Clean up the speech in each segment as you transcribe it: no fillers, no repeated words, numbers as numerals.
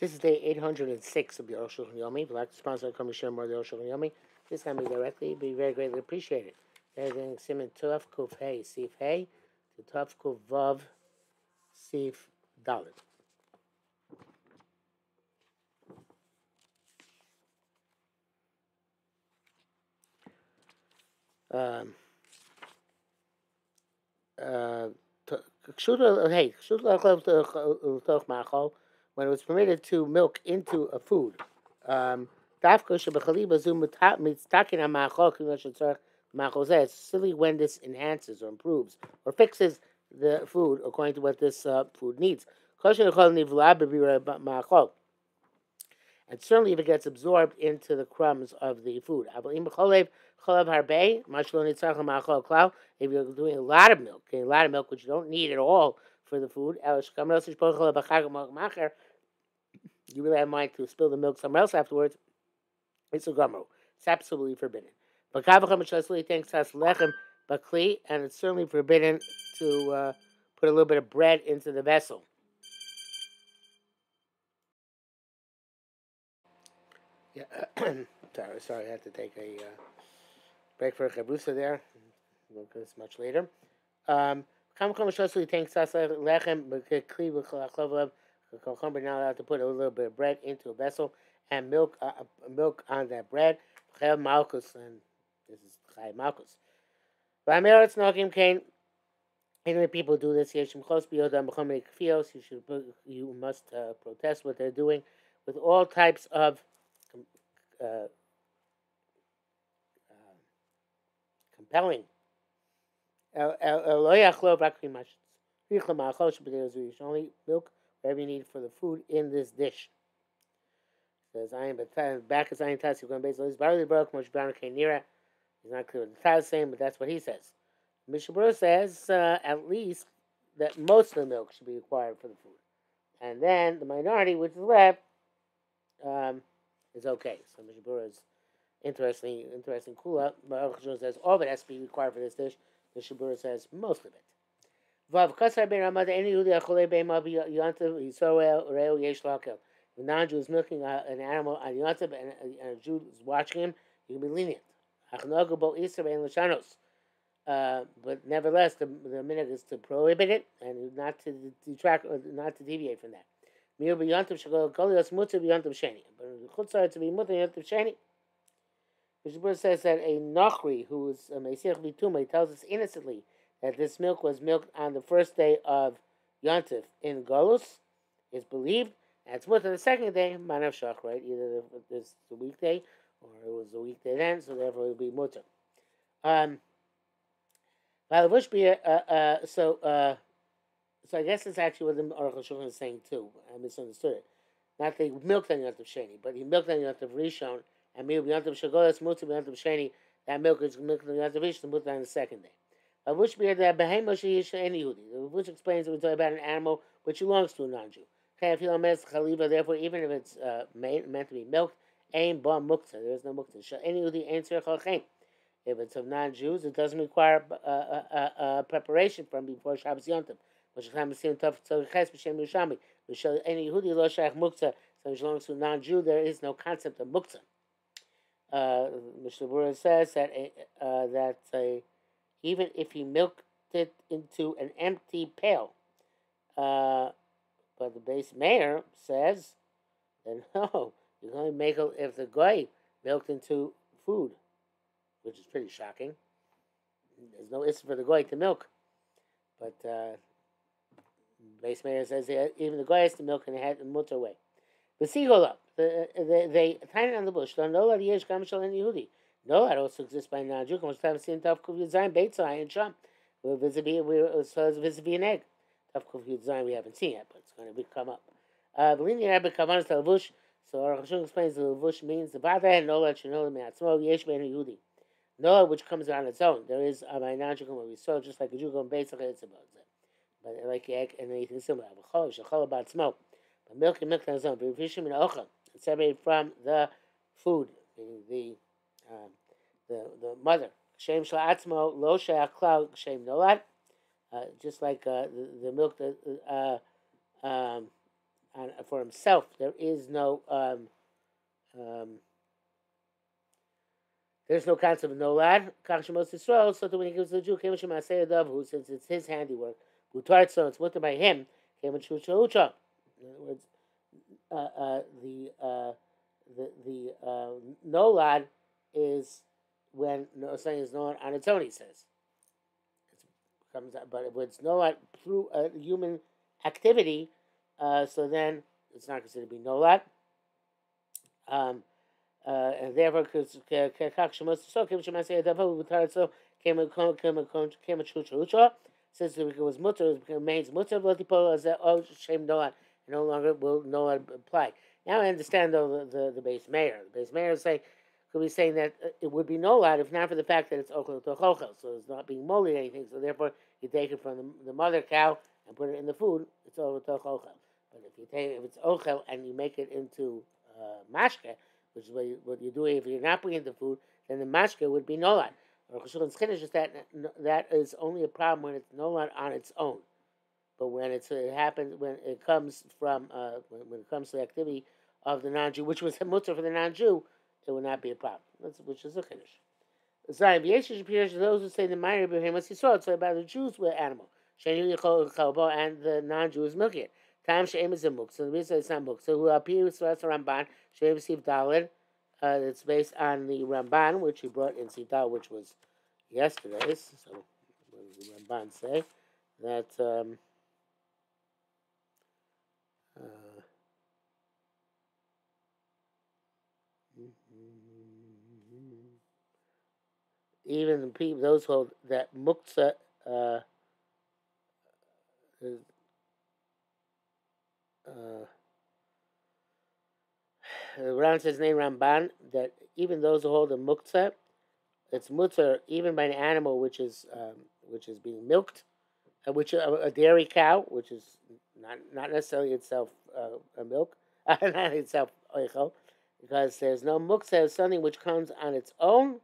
This is day 806 of the Arukh HaShulchan Yomi. If you'd like to sponsor or come and share more of the Arukh HaShulchan Yomi, please come me directly. It'd be very greatly appreciated. They're doing Simon Tuf Kuf Hey Sif Hey to Tuf Kuf Vav Sif Dalit. When it was permitted to milk into a food. It's silly when this enhances or improves or fixes the food according to what this food needs. And certainly if it gets absorbed into the crumbs of the food. If you're doing a lot of milk, which you don't need at all for the food, you really have mind to spill the milk somewhere else afterwards, it's a gumro. It's absolutely forbidden. And it's certainly forbidden to put a little bit of bread into the vessel. Yeah, sorry, I had to take a break for a chabrusa there. We'll get this much later. Now allowed to put a little bit of bread into a vessel and milk on that bread. And this is Chai Malkus. Even if people do this, you must protest what they're doing with all types of compelling. Only milk whatever you need for the food in this dish. Says I am back as I am Tasi going based on this barley broke much brown came near it. He's not clear what the Taz saying, but that's what he says. Mishabur says at least that most of the milk should be required for the food. And then the minority which is left is okay. So Mishabur is interesting kula. Arukh HaShulchan says all of it has to be required for this dish. Mishabur says most of it. Vav kasar ben Ramad any Yehudi achole be'ema b'yantav yisrael reu yesh lakel. If a non-Jew is milking an animal on yantav and a Jew is watching him, you can be lenient. Achnogu bo isra be'en l'shanos. But nevertheless, the minhag is to prohibit it and not to detract or not to deviate from that. Mil b'yantav shagol kolios mutzah b'yantav sheni. But chutzar to be mutzah b'yantav sheni. Mishabur says that a Nachri who is a Meisich Vituma tells us innocently that this milk was milked on the first day of Yontif in Golus is believed, and it's mutter the second day, Manav Shach, right? Either it's the weekday or it was the weekday then, so therefore it will be mutter. So I guess it's actually what the Arukh HaShulchan is saying too. I misunderstood it. Not that he milked on Yontif Sheni, but he milked on Yontif Rishon. And milk b'yantav shagolas mutzah b'yantav sheni. That milk is milk on Yontav Rishon, mutzah on the second day. Which beer that behema sheyish any Yehudi, which explains that we're talking about an animal which belongs to a non-Jew. Therefore, even if it's meant to be milked, aim ba muktzah. There is no muktzah. Any Yehudi ain't tzarich. If it's of non-Jews, it doesn't require preparation from before Shabbos Yontav. Any Yehudi lo shaykh muktzah. So which belongs to a non-Jew, there is no concept of muktzah. Mishabur says that even if he milked it into an empty pail, but the base mayor says that no, you can only make it if the guy milked into food, which is pretty shocking. There's no issue for the guy to milk, but base mayor says that even the guy has to milk and it had to mutter away. The seagull they tiny on the bush. Don't know that yesh gamshal and Yehudi. No, that also exists by non-Jew. Come to have seen Tav Kuv Yud Zayin Beit Zayin and Sham. We're vis-a-vis an egg. Tav Kuv Yud Zayin we haven't seen yet, but it's going to come up. B'lini Rabbi Kavanas Talavush. So Arukh HaShulchan explains the Lavush means the Vada and Nola Shenola Me'atzmo Yesh Ben Yehudi. Nola which comes on its own. There is by non-Jew what we saw just like a Jew going Beit Zayin. It's about that, but like egg and anything similar. B'chol Shachol About Smoke. Milk and milk on its own, but vishim and ochel, separated from the food, meaning the mother. Shem shalatzmo lo shayach klal shem nolad, just like the milk that for himself. There is no um, there's no concept of nolad. Kachshemos Yisrael. So that when he gives to the Jew, Kemush Masei Adav, who since it's his handiwork, who tarts so it's mutter by him. Kemush Ucha. In other words, the nolad is when something is known on its own. He says it comes out, but if it's nolad through a human activity, so then it's not considered to be nolad. And therefore, because since it was mutter, it remains mutter. No longer will no apply. Now I understand though the base mayor. The base mayor is saying could be saying that it would be no lad if not for the fact that it's ochel tochochel, so it's not being molded anything. So therefore, you take it from the mother cow and put it in the food. It's ochel tochochel. But if it's ochel and you make it into mashke, which is what you're doing if you're not putting it in the food, then the mashke would be no lad. Arukh HaShulchan's chiddush is that is only a problem when it's no lad on its own. But when it happens, when it comes from, when it comes to the activity of the non-Jew, which was mutter for the non-Jew, it would not be a problem. Which is a chiddush. Zion, those who say the Meir Ibrahim was Yisrael, it's about the Jews were animal. And the non-Jew is milking it. Time she'em is a muk. So the reason it's not muk. So who appear with Sras Ramban, she'em received Daled. It's based on the Ramban, which he brought in Sita, which was yesterday's. So what does the Ramban say? That even the people, those who hold that muktzah, Ram says name Ramban that even those who hold a muktzah, it's mutter even by an animal which is being milked, which a dairy cow, which is not necessarily itself a milk, not itself oichel, because there's no muktzah of something which comes on its own,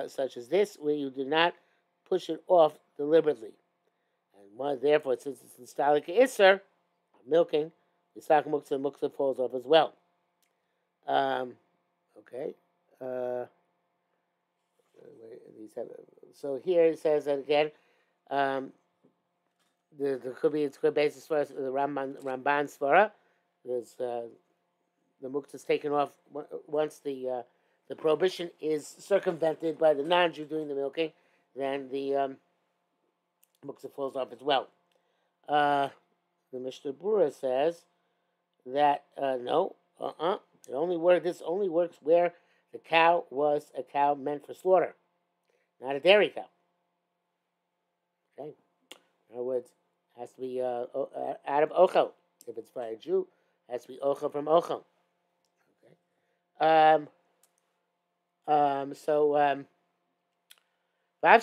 such as this, where you do not push it off deliberately. And therefore, since it's installed isser, milking, the sak muktzah falls off as well. Okay. So here it says that again. There could be it's good basis for us, the Ramban Svara. There's the muktzah is taken off once the prohibition is circumvented by the non-Jew doing the milking, then the muktzah falls off as well. The Mishnah Berurah says that no, it only works. This only works where the cow was a cow meant for slaughter, not a dairy cow. Okay, in other words, it has to be out of ochel. If it's by a Jew, it has to be ochel from ochel. Okay. Vav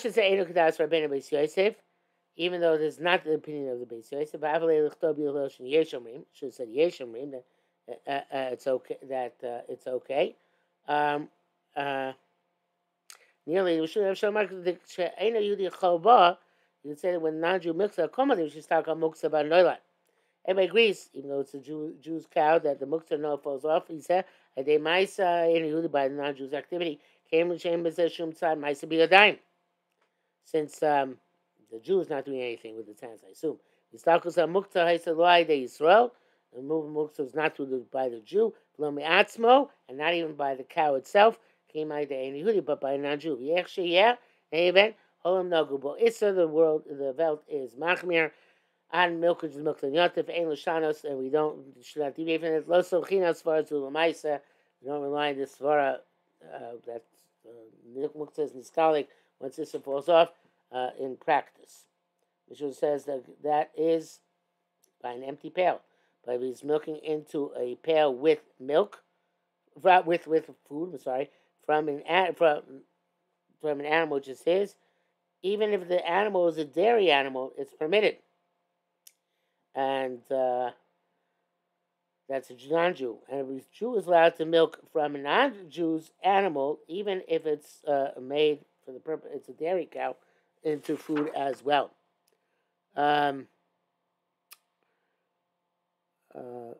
should say Einu Kedas Rabbeinu Beis Yosef, even though it is not the opinion of the Beis Yosef. Vav Alei L'Chtob Yiloshin Yeshomrim should have said Yeshomrim that it's okay. That it's okay. Nearly we should have shown Mark the Einu Yudi Chalba. You would say that when non-Jew milks a komadi, we should start on muktzah by noilat. Everybody agrees, even though it's a Jew's cow, that the muktzah no falls off. He said, "They ma'isa in Yehudi by the non-Jew's activity came with shem b'zeh tzad ma'isa b'yadayim." Since the Jew is not doing anything with his hands, I assume. Yistalkus muktzah ha'isa lo'ay de Yisrael. The muktzah is not by the Jew, lo me'atzmo, and not even by the cow itself. Came by the Yehudi, but by a non-Jew. Yech sheyeh, any event. Holam nogubo. Issa the Welt is machmir. On milkage is milk and yotif, ein l'shanos, and we should not deviate from it. Lo sochinas svara to l'maisa. We don't rely on this svara that milk is niskalik once this falls off in practice. Which says that is by an empty pail. But if he's milking into a pail with milk, with food, I'm sorry, from an animal which is his, even if the animal is a dairy animal, it's permitted. And that's a non-Jew. And if a Jew is allowed to milk from a non-Jew's animal, even if it's made for the purpose, it's a dairy cow, into food as well. Uh,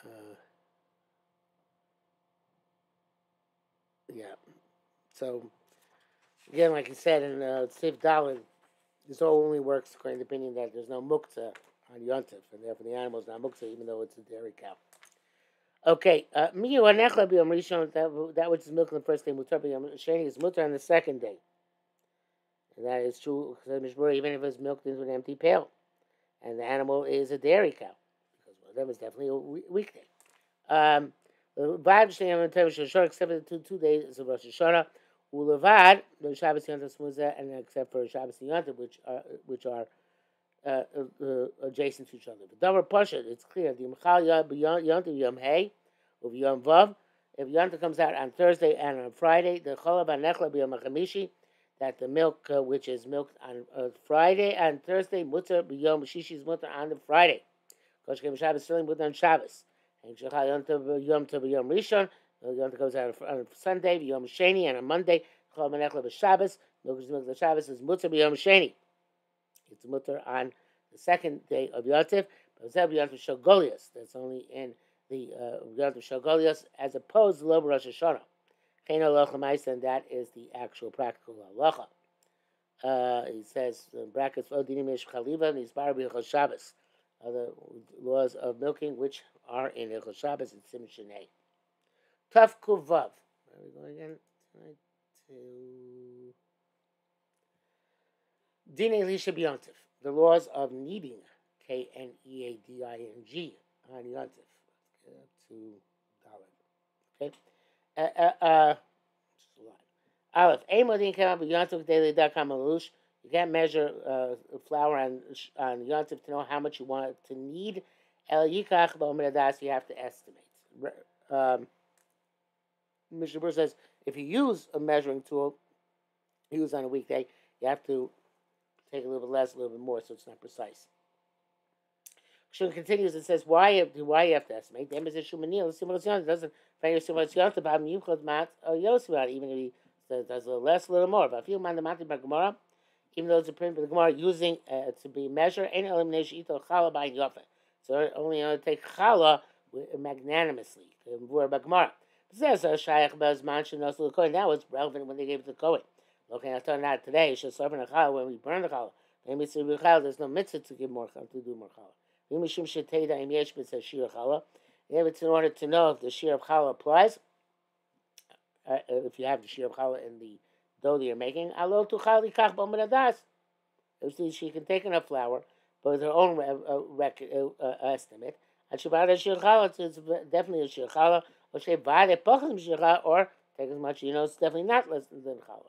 uh, yeah. So again, like I said in Sif Dalin, this all only works according to the opinion that there's no muktzah on Yontif, and therefore the animal is not muktzah, even though it's a dairy cow. Okay, miyu anechla b'yom rishon, that which is milk on the first day, mutar b'yom sheni is mutar on the second day. And that is true, even if it's milked into an empty pail, and the animal is a dairy cow, because one of them is definitely a weekday. Except for the 2 days of Rosh Hashanah, ulevad the Shabbos Yontif Smuzah, and except for Shabbos and Yontif, which are adjacent to each other. The Davar Pasha, it's clear. The Mchal Yontif Yom Hey, of Yom Vav. If Yontif comes out on Thursday and on Friday, the Cholav Anechla B'Yom HaChamishi, that the milk which is milked on Friday and Thursday, Mutter B'Yom Shishi is Mutter on the Friday. Koshkem Shabbos still Mutter on Shabbos. And Shechal Yontif Yom Tov Yom Rishon. Yontif comes out on Sunday, Yom Sheni, and on Monday, Cholav Anechla B'Shabbos. Milk is milked on Shabbos is Mutter B'Yom Sheni. It's mutter on the second day of Yontif, but it's Yontif Shogolias. That's only in the Yontif Shogolias, as opposed to Lob Rosh Hashanah. Chein halacha ma'isa, and that is the actual practical halacha. He says in brackets, "Lo dinim yesh chaliva and isbar b'Hilchos Shabbos." Other laws of milking which are in Hilchos Shabbos and Sim Shnei. Taf Kuvav. Where are we going again? Tonight to Din Elisha B'Yontif, the laws of kneading, Kneading, on Yontif. Let's get to Dalet. Okay? Aleph, Eimodin came up with Yontif daily .com. You can't measure flour on Yontif to know how much you want it to knead. El Yikach B'Omer, you have to estimate. Mishnah Berurah says if you use a measuring tool, used on a weekday, you have to take a little bit less, a little bit more, so it's not precise. Shun continues and says, why you have to estimate? The emphasis Shumanil, Simulacion, doesn't find your Simulacion about Yukot Mat or Yosibad, even if he says does a little less, a little more. But I feel man the Mati by Gemara, even though it's a print by the Gemara using to be measured, any elimination Ito Chala by Yofa. So only take Chala magnanimously. By Gemara. Says Shaykh Bazman Shinosu the Kohen. That was relevant when they gave it to the Kohen. Okay, I told you not today. You should serve in a challah when we burn the challah. Maybe it's a challah. There's no mitzvah to give more to do more challah. Maybe shum sheteda im yesh mitzvah shir challah. It's in order to know if the shir of challah applies. If you have the shir of challah in the dough that you're making, alo tu chali kach b'omedadas. She can take enough flour, but with her own estimate. And shabbat shir challah, it's definitely a shir challah. Or say vade pochim shir challah, or take as much. It's definitely not less than challah.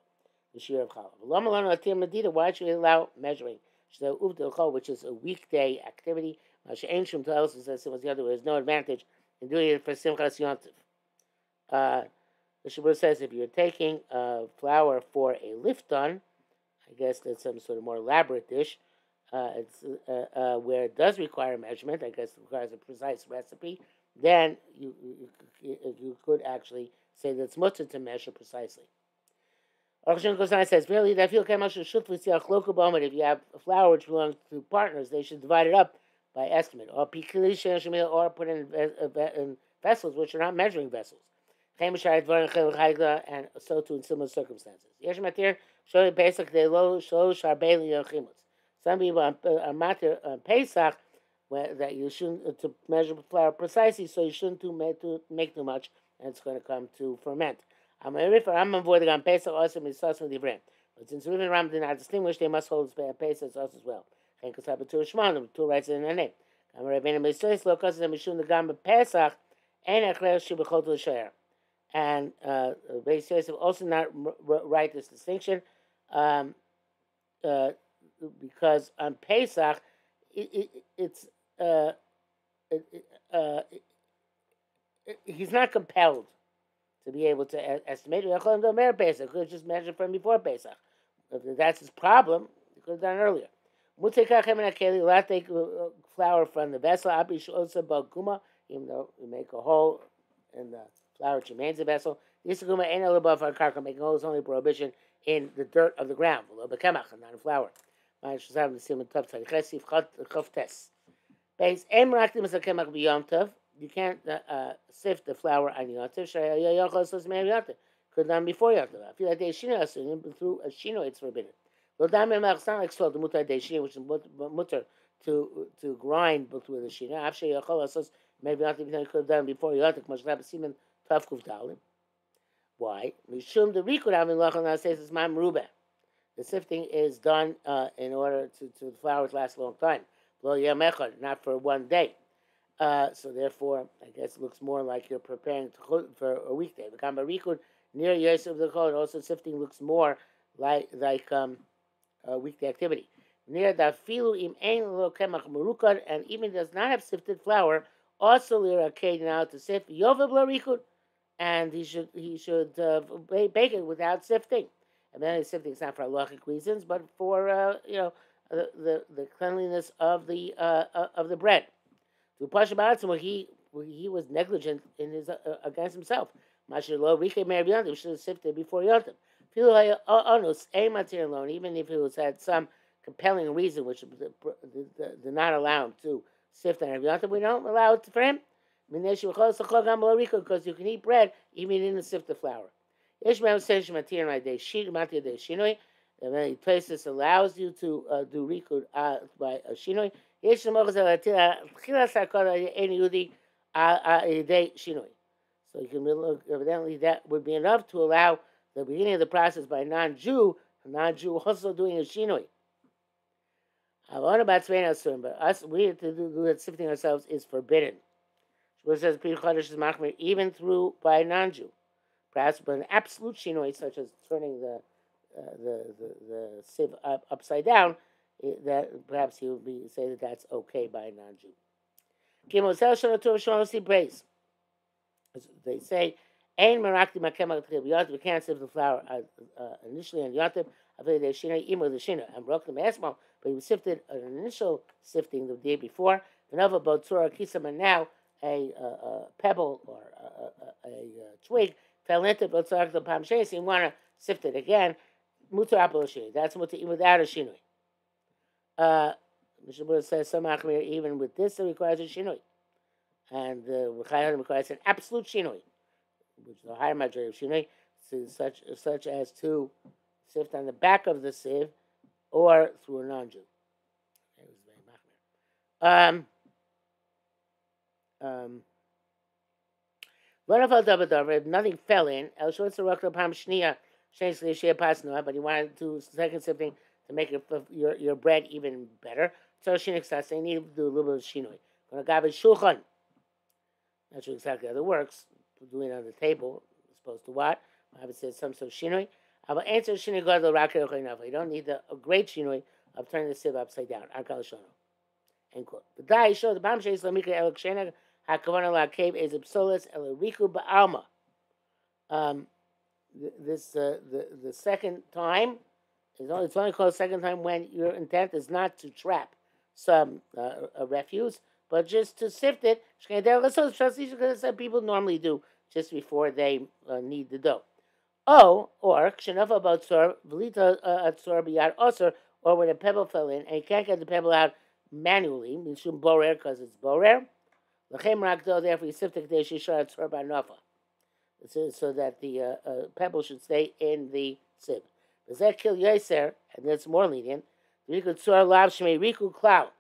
The shear of challah. Why should we allow measuring? Which is a weekday activity. Ancient tells us that the other way. There's no advantage in doing it for Simchas Yontif. The Shabbat says if you're taking flour for a lifton, I guess that's some sort of more elaborate dish. It's where it does require measurement. I guess it requires a precise recipe. Then you could actually say that it's mutter to measure precisely. Arukh HaShulchan says, really, if you have a flour which belongs to partners, they should divide it up by estimate, or put in vessels which are not measuring vessels. And so too in similar circumstances. Some people are matir on Pesach that you shouldn't to measure flour precisely, so you shouldn't make too much, and it's going to come to ferment. I'm avoiding on Pesach also misas with Ivrim. But since Reuven and Ram did not distinguish, they must hold Pesach also as well. And because have two Shmanim, two rights in their name. I'm Rabbeinu Mitzvahs lo kases mishum the gam Pesach and echler shibachol to share. And Beis Yosef also not write this distinction because on Pesach he's not compelled to be able to estimate. Could just measure from before Pesach. If that's his problem, he could have done it earlier. Let take flour from the vessel. Even though you make a hole in the flour which remains the vessel. This guma ain't above our karka. Making holes only prohibition in the dirt of the ground. Not in flour. You can't sift the flour on Yontif. Could done before Yontif. I feel like they through a shino it's forbidden. It's not like salt, the mutar deishina, which is mutar to grind through the shina. After Yachol maybe not even could have done before Yontif. Much like Siman Tav Kuf Dalim. Why? Mishum the Rikud having lachal now says it's mam rubeh. The sifting is done in order to the flour to last a long time. Not for one day. So therefore, I guess it looks more like you're preparing for a weekday. Near Yosef the Chol, also sifting looks more like a weekday activity. Near the filu im ein lo kemach merukad, and even does not have sifted flour, also liraked now to sift yovav larikud, and he should bake it without sifting. And then sifting is not for halachic reasons, but for the cleanliness of the bread. To Pasha Ba'atzim, he was negligent in his against himself. Masher lo rike me'er b'yontim, should have sifted before yontim. Even if it had some compelling reason which did not allow him to sift on yontim, we don't allow it for him. Because you can eat bread even in the sifted flour. Ishmael says matir day shinoi. And many places allows you to do rikud by a shinoi. So you can evidently that would be enough to allow the beginning of the process by a non-Jew also doing a shinoi. But us, we have to do that sifting ourselves is forbidden. It says even through by a non-Jew. Perhaps, but an absolute shinoi, such as turning the sieve upside down, that perhaps he would say that that's okay by a non-Jew. They say, we can't sieve the flour initially on Yontif, and broke the masmo, but he was sifted an initial sifting the day before. Another botzura kisama, now a pebble or a twig fell into botzura the palm sheni, so you want to sift it again. Mutar apple shinoi. That's mutar without a shinoi. Mishabur says some achmir even with this it requires a shinoi, and Chayadim requires an absolute shinoi, which is the higher majority of shinoi, such as to sift on the back of the sieve or through a non-Jew. It was very machmir. If nothing fell in, but he wanted to do second sifting to make your bread even better. So you need to do a little bit of shinoi. Shulchan. Not sure exactly how it works. Doing it on the table, as opposed to what? I have said some sort of shinoi. I will answer shinoi gadol rakir enough. You don't need a great shinoi of turning the sieve upside down. Akal shono. End quote. The dai show the bam sheis lamika elok shena hakavana la cave is absolus elariku ba'alma. The second time it's only called second time when your intent is not to trap some refuse, but just to sift it. Some people normally do just before they knead the dough. Or kshenafa batzor v'lita atzor biyad osor, or when a pebble fell in and you can't get the pebble out manually, mishum borer because it's borer. L'chem rakdo, therefore you sift it shishar atzor ba'nafa, so that the pebble should stay in the sieve. Does that kill Yoser? And that's more lenient. Riku tzor lav shmei riku klau.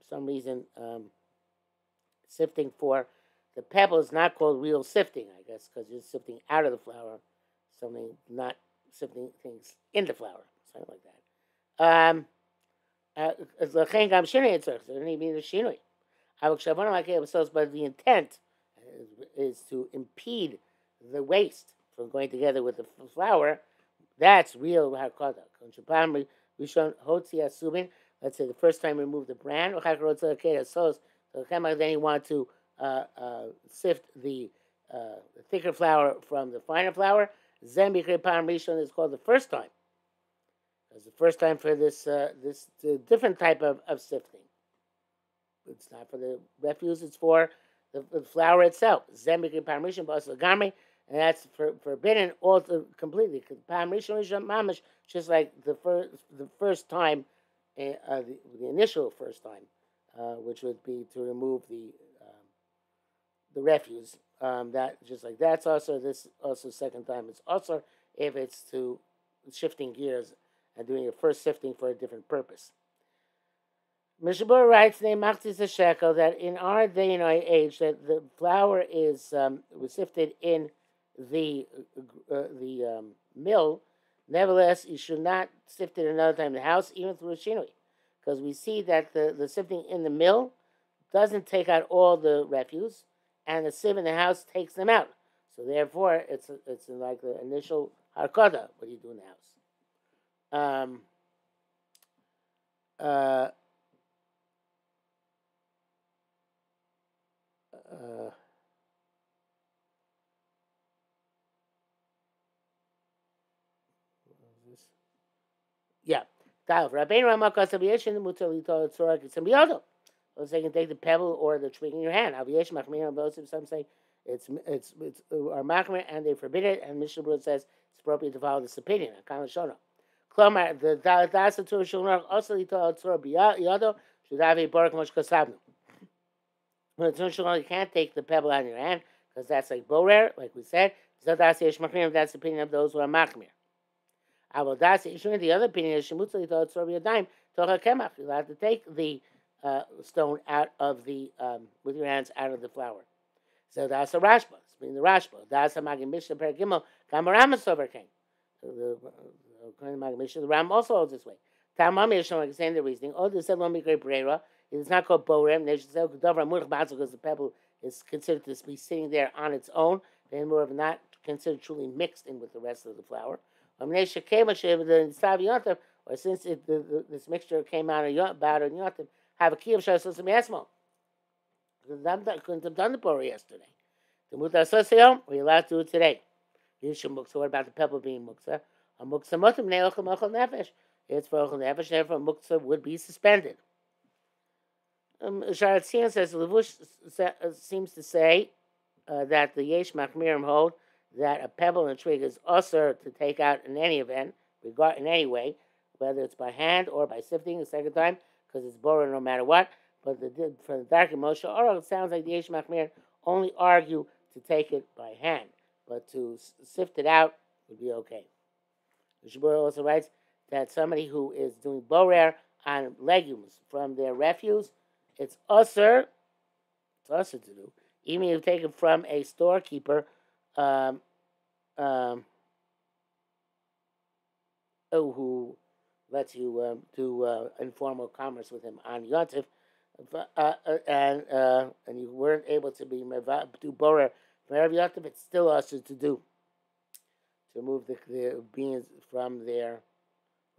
Some reason sifting for the pebble is not called real sifting, I guess, because you're sifting out of the flour, something not sifting things in the flour, something like that. But the intent is to impede the waste from going together with the flour. That's real harkada. Let's say the first time you remove the bran, then you want to sift the thicker flour from the finer flour. Zem b'krei pam rishon is called the first time. Because the first time for this different type of sifting. It's not for the refuse. It's for the flour itself. Zemik parmishon b'asagami, and that's forbidden completely. Because parmishon mamish, just like the first time, the initial first time, which would be to remove the refuse. That just like that's also this also second time. It's also if it's to shifting gears and doing a first sifting for a different purpose. Mishabur writes, "They machtis a shekel that in our day and our age that the flour is was sifted in the mill. Nevertheless, you should not sift it another time in the house, even through a shinui, because we see that the sifting in the mill doesn't take out all the refuse, and the sieve in the house takes them out. So therefore, it's like the initial harkada. What do you do in the house?" Yeah. Rabbeinu Rama Kasaviyeshin Mutzali Tzorah Kitzambiyodo. So you can take the pebble or the twig in your hand. Aviyesh Machmir Bosif. Some say it's our Machmir and they forbid it. And Mishnah Berurah says it's appropriate to follow this opinion. Akam Shona. Klomar the Dasa Tur Shulnach also Tzorah Biyodo should have a Baruch Mosh Kasavnu. When it's you can't take the pebble out of your hand because that's like borer, like we said. That's the opinion of those who are Machmir. The other opinion is Shemutza thought Sorbi Yadayim Tocha Kemach. You'll have to take the stone out of the with your hands out of the flour. So that's a Rashba. It's being the Rashba. That's a Magim Mishnah Per Gimel Kamarama Sover came. The Magim Mishnah. The Ram also holds this way. Tamam is showing saying the reasoning. Oh, the said Lomi Great Brera. It's not called Borem. They should say Davra Murch Batzel because the pebble is considered to be sitting there on its own. Then more of not considered truly mixed in with the rest of the flour. Or since this mixture came out of Yotam, have a key of Shas Miasmo. Couldn't have done the Bori yesterday. The Muta Socio, we're allowed to do it today. So what about the pebble being Muksa? A Muksa Mutim Neochel Mochel Nefesh. It's for Ochel Nefesh, therefore Muksa would be suspended. Sharat Sion says, Levush seems to say that the Yesh Machmirim hold that a pebble and a twig is usher to take out in any event, in any way, whether it's by hand or by sifting the second time, because it's boring no matter what. But for the Dark Moshe Oral, it sounds like the Yesh Machmir only argue to take it by hand, but to sift it out would be okay. The Shabbat also writes that somebody who is doing borer on legumes from their refuse, it's usher to do, even if you take it from a storekeeper. Who lets you do informal commerce with him on Yontif, and you weren't able to do borer from every Yontif, it's still also to remove the beans from their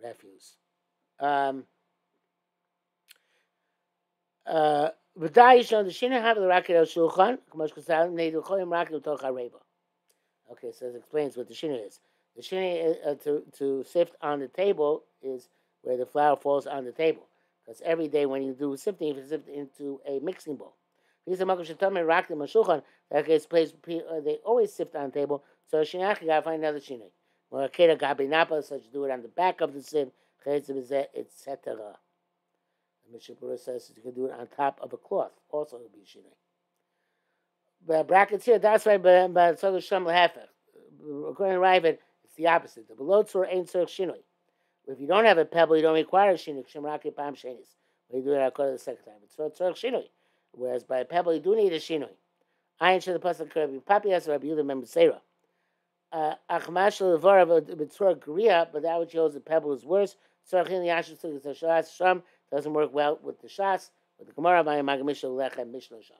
refuse. Okay, so it explains what the shina is. The shina to sift on the table is where the flour falls on the table. Because every day when you do sifting, you sift into a mixing bowl. That case, they always sift on the table. So shinach, you gotta find another shina. Or a keda gabi napa, such do it on the back of the sieve, etc. The Mishnah Berurah says you can do it on top of a cloth. Also, it would be shina. But brackets here, that's right, but so the Shem Lehefer. According to Ravid, it's the opposite. The below tzur ain't tzur shinoi. If you don't have a pebble, you don't require a shinoi. Shem Raki Pam Shenis. When you do it according to the second time. It's tzur shinoi. Whereas by a pebble, you do need a shinoi. Ayin shel the pasuk Rabbi Papias Rabbi Yehuda Mem Beseira. Achmash levar b'tzur gria, but that which holds the pebble is worse. Tzur chin yashu tzur shas sham doesn't work well with the shas. With the Gemara by Magamisha Lechem Mishnah Sham.